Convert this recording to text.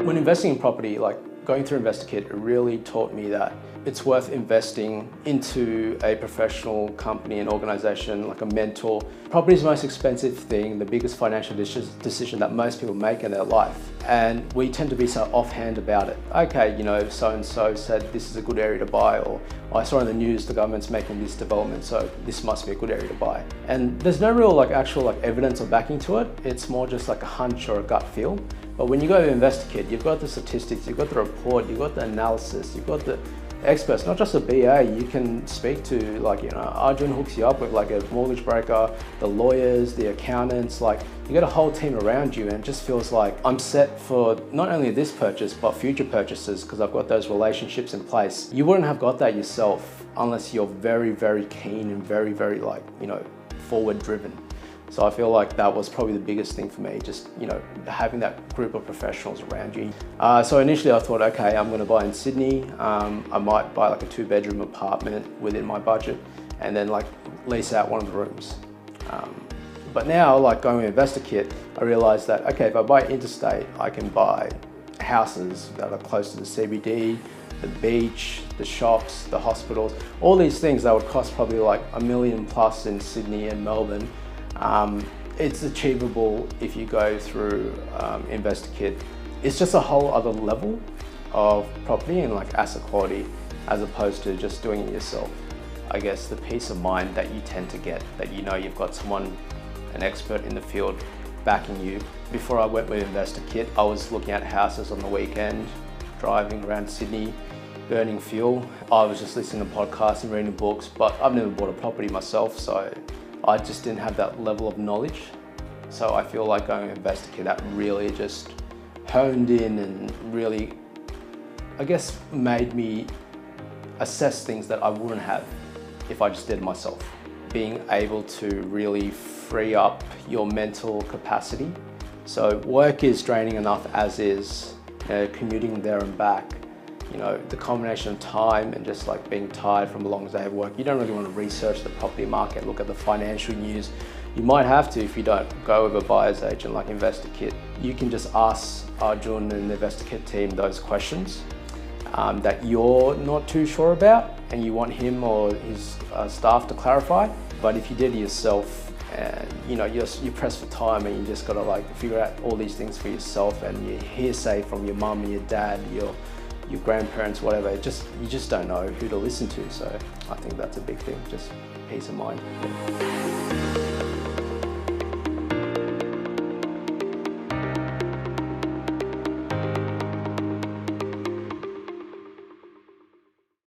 When investing in property, like going through InvestorKit, it really taught me that it's worth investing into a professional company, an organization, like a mentor. Property is the most expensive thing, the biggest financial decision that most people make in their life. And we tend to be so offhand about it. Okay, you know, so-and-so said this is a good area to buy, or I saw in the news the government's making this development, so this must be a good area to buy. And there's no real actual evidence or backing to it. It's more just like a hunch or a gut feel. But when you go to InvestorKit, you've got the statistics, you've got the report, you've got the analysis, you've got the experts, not just a BA. You can speak to Arjun hooks you up with a mortgage broker, the lawyers, the accountants, you get a whole team around you, and it just feels like I'm set for not only this purchase, but future purchases because I've got those relationships in place. You wouldn't have got that yourself unless you're very, very keen and very, very forward driven. So I feel like that was probably the biggest thing for me, just having that group of professionals around you. So initially I thought, okay, I'm going to buy in Sydney. I might buy a 2-bedroom apartment within my budget, and then lease out one of the rooms. But now, going with InvestorKit, I realized that okay, if I buy interstate, I can buy houses that are close to the CBD, the beach, the shops, the hospitals, all these things that would cost probably $1 million plus in Sydney and Melbourne. It's achievable if you go through InvestorKit. It's just a whole other level of property and asset quality as opposed to just doing it yourself. I guess the peace of mind that you tend to get, that you've got someone, an expert in the field backing you. Before I went with InvestorKit, I was looking at houses on the weekend, driving around Sydney, burning fuel. I was just listening to podcasts and reading books, but I've never bought a property myself, so I just didn't have that level of knowledge. So I feel like going to InvestorKit, that really just honed in and really, I guess, made me assess things that I wouldn't have if I just did it myself. Being able to really free up your mental capacity. So work is draining enough as is, commuting there and back. The combination of time and just being tired from a long day of work, you don't really want to research the property market, look at the financial news. You might have to if you don't go with a buyer's agent like InvestorKit. You can just ask Arjun and the InvestorKit team those questions that you're not too sure about and you want him or his staff to clarify. But if you did it yourself, you're pressed for time and you just got to figure out all these things for yourself, and you hearsay from your mum and your dad, your grandparents, whatever, you just don't know who to listen to. So I think that's a big thing, just peace of mind.